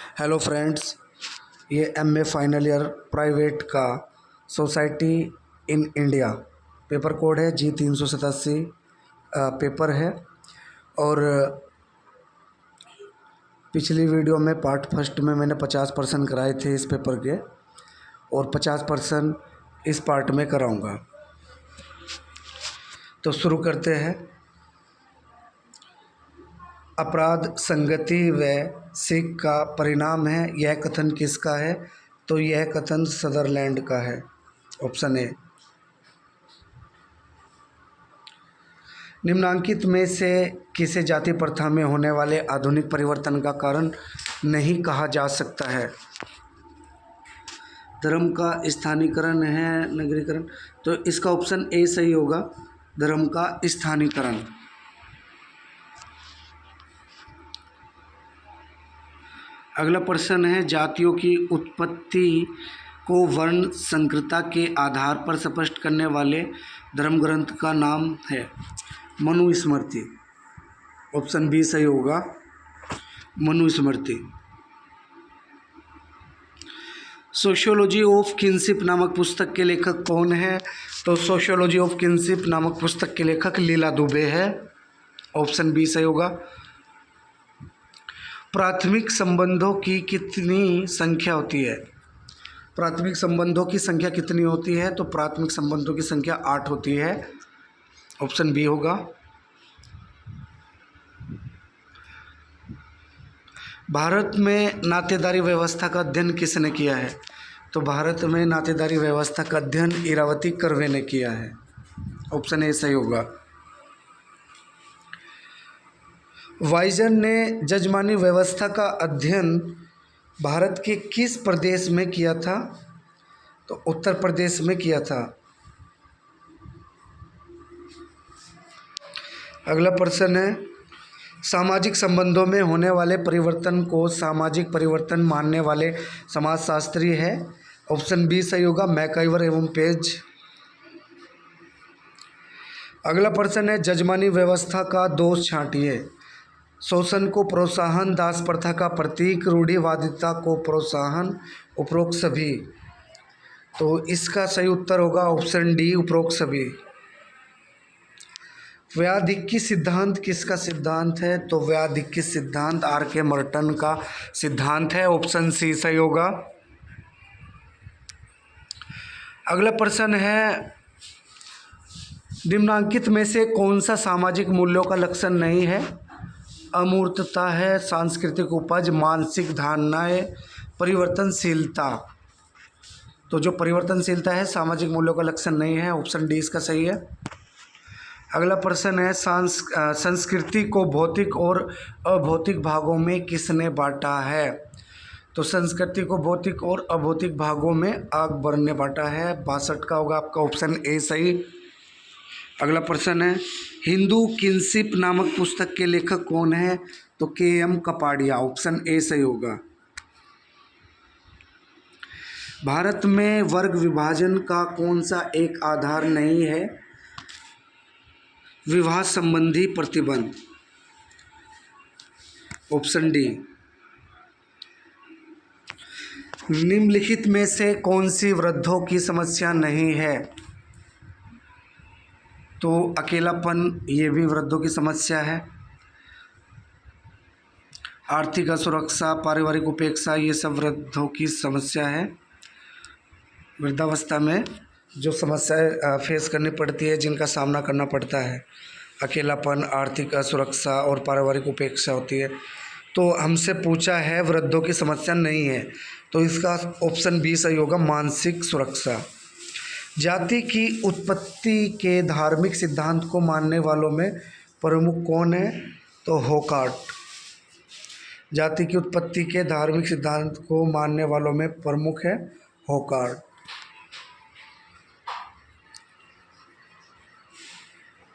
Hello friends, ये MA final year private का society in India paper code है G387 paper है। और पिछली वीडियो में पार्ट फर्स्ट में मैंने 50% कराए थे इस पेपर के, और 50% इस पार्ट में कराऊंगा। तो शुरू करते हैं। अपराध संगति व सीख का परिणाम है, यह कथन किसका है? तो यह कथन सदरलैंड का है, ऑप्शन ए। निम्नांकित में से किसे जाति प्रथा में होने वाले आधुनिक परिवर्तन का कारण नहीं कहा जा सकता है? धर्म का स्थानीकरण है, नगरीकरण। तो इसका ऑप्शन ए सही होगा, धर्म का स्थानीकरण। अगला प्रश्न है, जातियों की उत्पत्ति को वर्ण संकरता के आधार पर स्पष्ट करने वाले धर्म ग्रंथ का नाम है? मनुस्मृति। ऑप्शन बी सही होगा, मनुस्मृति। सोशियोलॉजी ऑफ किनशिप नामक पुस्तक के लेखक कौन है? तो सोशियोलॉजी ऑफ किनशिप नामक पुस्तक के लेखक लीला दुबे है, ऑप्शन बी सही होगा। प्राथमिक संबंधों की कितनी संख्या होती है? प्राथमिक संबंधों की संख्या कितनी होती है? तो प्राथमिक संबंधों की संख्या 8 होती है, ऑप्शन बी होगा। भारत में नातेदारी व्यवस्था का अध्ययन किसने किया है? तो भारत में नातेदारी व्यवस्था का अध्ययन इरावती कर्वे ने किया है, ऑप्शन ए सही होगा। वाइजन ने जजमानी व्यवस्था का अध्ययन भारत के किस प्रदेश में किया था? तो उत्तर प्रदेश में किया था। अगला प्रश्न है, सामाजिक संबंधों में होने वाले परिवर्तन को सामाजिक परिवर्तन मानने वाले समाजशास्त्री है? ऑप्शन बी सही होगा, मैकाइवर एवं पेज। अगला प्रश्न है, जजमानी व्यवस्था का दोष छांटिए। शोषण को प्रोत्साहन, दास प्रथा का प्रतीक, रूढ़िवादिता को प्रोत्साहन, उपरोक्त सभी। तो इसका सही उत्तर होगा ऑप्शन डी, उपरोक्त सभी। व्याधिक्य सिद्धांत किसका सिद्धांत है? तो व्याधिक्य सिद्धांत आर के मर्टन का सिद्धांत है, ऑप्शन सी सही होगा। अगला प्रश्न है, निम्नांकित में से कौन सा सामाजिक मूल्यों का लक्षण नहीं है? अमूर्तता है, सांस्कृतिक उपज, मानसिक धारणाएं, परिवर्तनशीलता। तो जो परिवर्तनशीलता है सामाजिक मूल्यों का लक्षण नहीं है, ऑप्शन डी इसका सही है। अगला प्रश्न है, संस्कृति को भौतिक और अभौतिक भागों में किसने बांटा है? तो संस्कृति को भौतिक और अभौतिक भागों में अकबर ने बांटा है, 62 का होगा आपका ऑप्शन ए सही। अगला प्रश्न है, हिंदू किनशिप नामक पुस्तक के लेखक कौन है? तो के.एम. कपाड़िया, ऑप्शन ए सही होगा। भारत में वर्ग विभाजन का कौन सा एक आधार नहीं है? विवाह संबंधी प्रतिबंध, ऑप्शन डी। निम्नलिखित में से कौन सी वृद्धों की समस्या नहीं है? तो अकेलापन, ये भी वृद्धों की समस्या है। आर्थिक असुरक्षा, पारिवारिक उपेक्षा, ये सब वृद्धों की समस्या है। वृद्धावस्था में जो समस्याएं फेस करनी पड़ती है, जिनका सामना करना पड़ता है, अकेलापन, आर्थिक असुरक्षा और पारिवारिक उपेक्षा होती है। तो हमसे पूछा है वृद्धों की समस्या नहीं है, तो इसका ऑप्शन बी सही होगा, मानसिक सुरक्षा। जाति की उत्पत्ति के धार्मिक सिद्धांत को मानने वालों में प्रमुख कौन है? तो होकार्ट। जाति की उत्पत्ति के धार्मिक सिद्धांत को मानने वालों में प्रमुख है होकार्ट।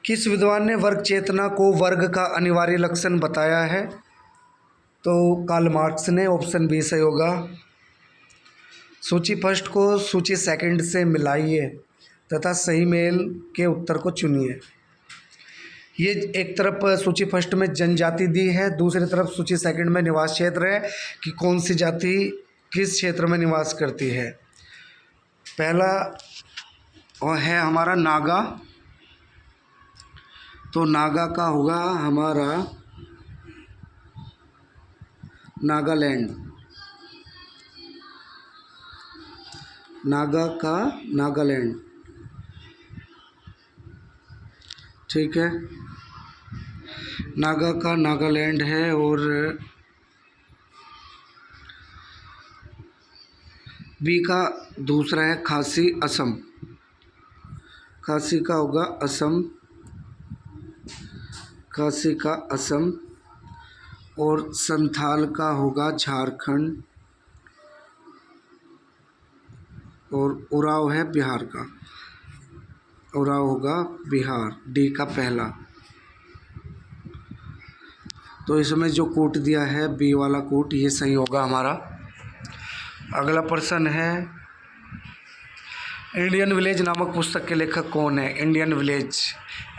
किस विद्वान ने वर्ग चेतना को वर्ग का अनिवार्य लक्षण बताया है? तो कार्ल मार्क्स ने, ऑप्शन बी सही होगा। सूची फर्स्ट को सूची सेकंड से मिलाइए तथा सही मेल के उत्तर को चुनिए। ये एक तरफ सूची फर्स्ट में जनजाति दी है, दूसरी तरफ सूची सेकंड में निवास क्षेत्र है कि कौन सी जाति किस क्षेत्र में निवास करती है। पहला और है हमारा नागा, तो नागा का होगा हमारा नागालैंड, नागा का नागालैंड, ठीक है, नागा का नागालैंड है। और बी का दूसरा है खासी, असम, खासी का होगा असम, खासी का असम। और संथाल का होगा झारखंड, और उराव है बिहार का, उराव होगा बिहार, डी का पहला। तो इसमें जो कोट दिया है बी वाला कोट, ये सही होगा हमारा। अगला प्रश्न है इंडियन विलेज नामक पुस्तक के लेखक कौन है। Indian village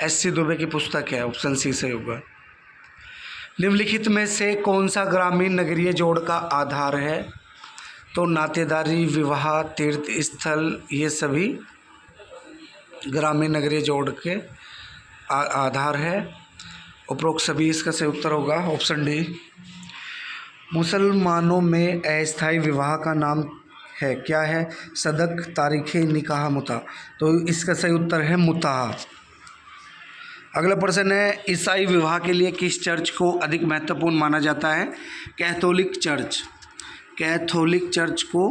SC. दुबे की पुस्तक है, ऑप्शन सी सही होगा। निम्नलिखित में से कौन सा ग्रामीण नगरीय जोड़ का आधार है। तो नातेदारी, विवाह, तीर्थ स्थल, ये सभी ग्रामीण नगरीय जोड़ के आधार है। उपरोक्त सभी इसका सही उत्तर होगा ऑप्शन डी। मुसलमानों में अस्थायी विवाह का नाम है, क्या है। सदक, तारीख़े निकाह, मुता। तो इसका सही उत्तर है मुताह। अगला प्रश्न है ईसाई विवाह के लिए किस चर्च को अधिक महत्वपूर्ण माना जाता है। कैथोलिक चर्च, कैथोलिक चर्च को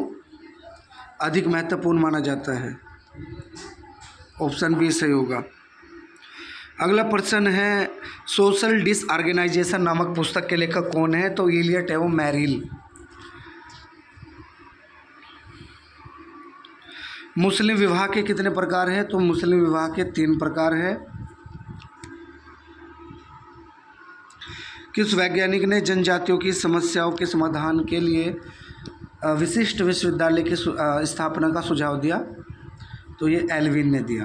अधिक महत्वपूर्ण माना जाता है, ऑप्शन बी सही होगा। अगला प्रश्न है सोशल डिसऑर्गेनाइजेशन नामक पुस्तक के लेखक कौन है। तो इलियट एवं मैरिल। मुस्लिम विवाह के कितने प्रकार हैं। तो मुस्लिम विवाह के 3 प्रकार हैं। किस वैज्ञानिक ने जनजातियों की समस्याओं के समाधान के लिए विशिष्ट विश्वविद्यालय की स्थापना का सुझाव दिया। तो ये एल्विन ने दिया।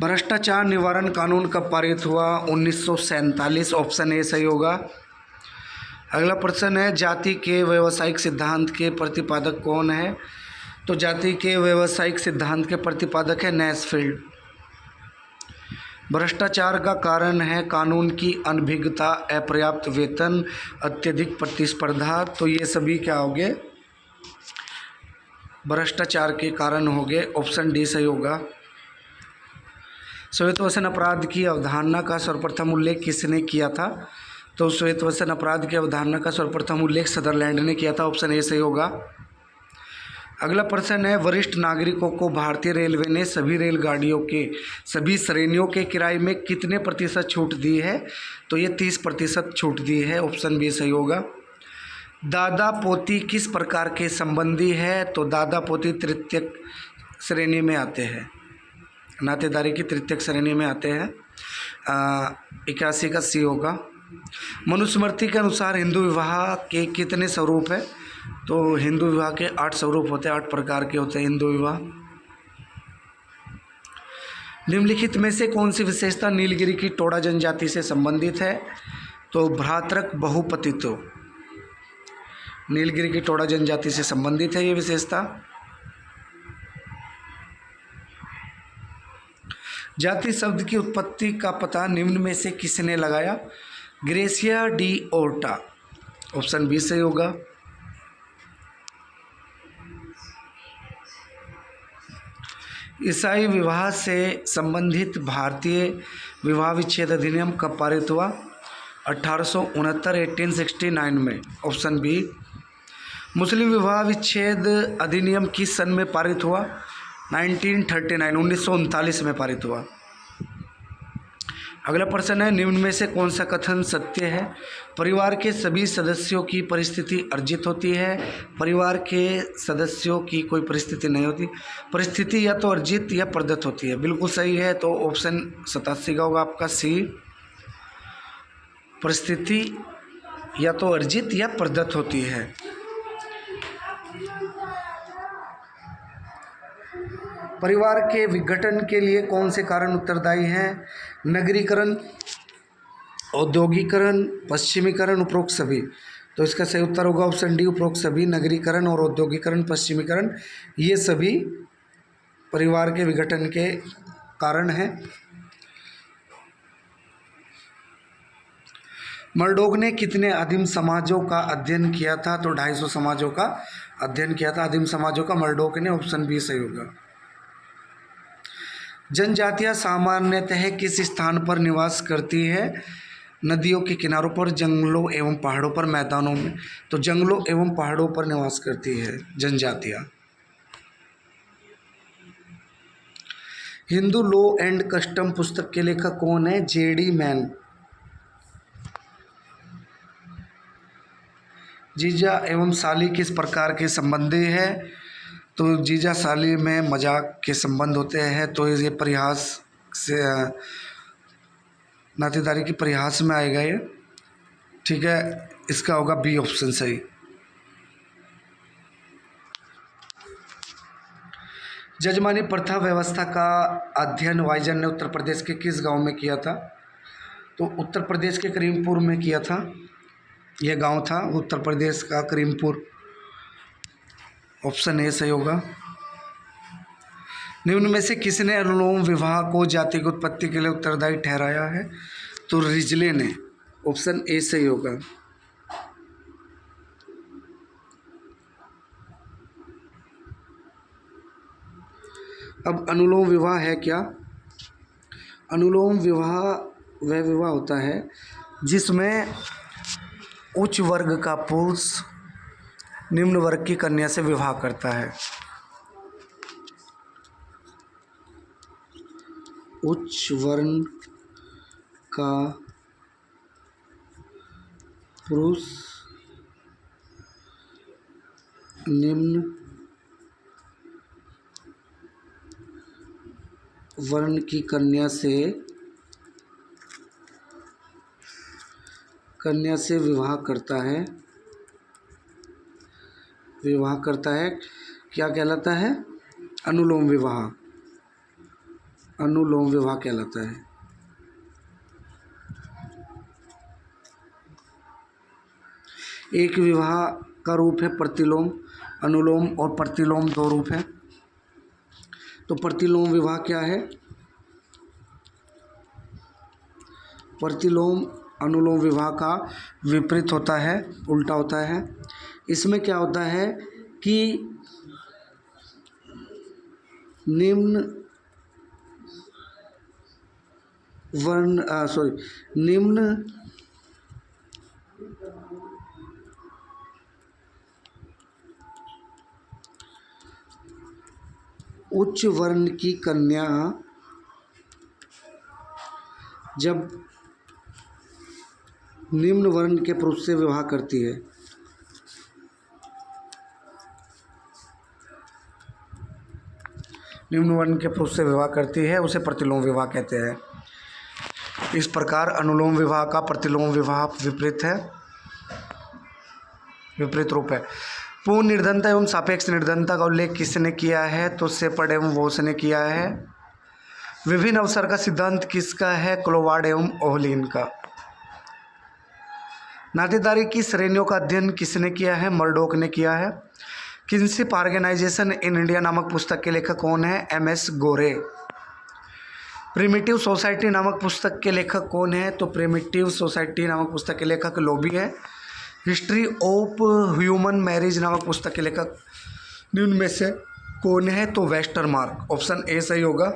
भ्रष्टाचार निवारण कानून कब पारित हुआ। 1947, ऑप्शन ए सही होगा। अगला प्रश्न है जाति के व्यावसायिक सिद्धांत के प्रतिपादक कौन है। तो जाति के व्यावसायिक सिद्धांत के प्रतिपादक है नैसफील्ड। भ्रष्टाचार का कारण है कानून की अनभिज्ञता, अपर्याप्त वेतन, अत्यधिक प्रतिस्पर्धा। तो ये सभी क्या होंगे, भ्रष्टाचार के कारण होंगे, ऑप्शन डी सही होगा। श्वेतवसन अपराध की अवधारणा का सर्वप्रथम उल्लेख किसने किया था। तो श्वेतवसन अपराध की अवधारणा का सर्वप्रथम उल्लेख सदरलैंड ने किया था, ऑप्शन ए सही होगा। अगला प्रश्न है वरिष्ठ नागरिकों को भारतीय रेलवे ने सभी रेलगाड़ियों के सभी श्रेणियों के किराए में कितने प्रतिशत छूट दी है। तो ये 30% छूट दी है, ऑप्शन बी सही होगा। दादा पोती किस प्रकार के संबंधी है। तो दादा पोती तृतीयक श्रेणी में आते हैं, नातेदारी की तृतीयक श्रेणी में आते हैं। 81 का सी होगा। मनुस्मृति के अनुसार हिंदू विवाह के कितने स्वरूप है। तो हिंदू विवाह के 8 स्वरूप होते हैं, 8 प्रकार के होते हैं हिंदू विवाह। निम्नलिखित में से कौन सी विशेषता नीलगिरी की टोडा जनजाति से संबंधित है। तो भ्रातृक बहुपतित्व नीलगिरी की टोडा जनजाति से संबंधित है ये विशेषता। जाति शब्द की उत्पत्ति का पता निम्न में से किसने लगाया। Garcia de Orta, option B सही होगा। ईसाई विवाह से संबंधित भारतीय विवाह विच्छेद अधिनियम कब पारित हुआ। 1869 1869 में, ऑप्शन बी। मुस्लिम विवाह विच्छेद अधिनियम किस सन में पारित हुआ। 1939 1939 में पारित हुआ। अगला प्रश्न है निम्न में से कौन सा कथन सत्य है। परिवार के सभी सदस्यों की परिस्थिति अर्जित होती है। परिवार के सदस्यों की कोई परिस्थिति नहीं होती। परिस्थिति या तो अर्जित या प्रदत्त होती है, बिल्कुल सही है। तो ऑप्शन 87 का होगा आपका सी। परिस्थिति या तो अर्जित या प्रदत्त होती है। परिवार के विघटन के लिए कौन से कारण उत्तरदायी हैं? नगरीकरण, औद्योगिकरण, पश्चिमीकरण, उपरोक्त सभी। तो इसका सही उत्तर होगा ऑप्शन डी, उपरोक्त सभी। नगरीकरण और औद्योगिकरण, पश्चिमीकरण, ये सभी परिवार के विघटन के कारण हैं। मर्डोक ने कितने आदिम समाजों का अध्ययन किया था? तो 250 समाजों का अध्ययन किया था, आदिम समाजों का, मर्डोक ने। ऑप्शन बी सही होगा। जनजातियां सामान्यतः किस स्थान पर निवास करती है? नदियों के किनारों पर, जंगलों एवं पहाड़ों पर, मैदानों में। तो जंगलों एवं पहाड़ों पर निवास करती है जनजातियां। हिंदू लॉ एंड कस्टम पुस्तक के लेखक कौन है? JD man. जीजा एवं साली किस प्रकार के संबंधी है? तो जीजा साली में मजाक के संबंध होते हैं, तो ये परिहास से, नातेदारी की परिहास में आएगा ये। ठीक है, इसका होगा बी ऑप्शन सही। जजमानी प्रथा व्यवस्था का अध्ययन वाइजन ने उत्तर प्रदेश के किस गांव में किया था? तो उत्तर प्रदेश के करीमपुर में किया था। यह गांव था उत्तर प्रदेश का करीमपुर। ऑप्शन ए सही होगा। निम्न में से किसने अनुलोम विवाह को जाति की उत्पत्ति के लिए उत्तरदायी ठहराया है? तो रिजले ने। ऑप्शन ए सही होगा। अब अनुलोम विवाह है क्या? अनुलोम विवाह वह विवाह होता है जिसमें उच्च वर्ग का पुरुष निम्न वर्ग की कन्या से विवाह करता है। उच्च वर्ण का पुरुष निम्न वर्ण की कन्या से विवाह करता है। क्या कहलाता है? अनुलोम विवाह। अनुलोम विवाह कहलाता है। एक विवाह का रूप है प्रतिलोम। अनुलोम और प्रतिलोम दो रूप हैं। तो प्रतिलोम विवाह क्या है? प्रतिलोम अनुलोम विवाह का विपरीत होता है, उल्टा होता है। इसमें क्या होता है कि निम्न उच्च वर्ण की कन्या जब निम्न वर्ण के पुरुष से विवाह करती है, निम्न वर्ण के पुरुष से विवाह करती है, उसे प्रतिलोम विवाह कहते हैं। इस प्रकार अनुलोम विवाह का प्रतिलोम विवाह विपरीत रूप है। पूर्ण निर्धनता एवं सापेक्ष निर्धनता का उल्लेख किसने किया है? तो सेपर्ड एवं वोस ने किया है। विभिन्न अवसर का सिद्धांत किसका है? क्लोवार्ड एवं ओहलिन का। नातेदारी की श्रेणियों का अध्ययन किसने किया है? मर्डोक ने किया है। किनशिप ऑर्गेनाइजेशन इन इंडिया नामक पुस्तक के लेखक कौन है? एम.एस. गोरे। प्रिमिटिव सोसाइटी नामक पुस्तक के लेखक कौन है? तो प्रिमिटिव सोसाइटी नामक पुस्तक के लेखक लोबी है। हिस्ट्री ऑफ ह्यूमन मैरिज नामक पुस्तक के लेखक निम्न में से कौन है? तो वेस्टरमार्क। ऑप्शन ए सही होगा।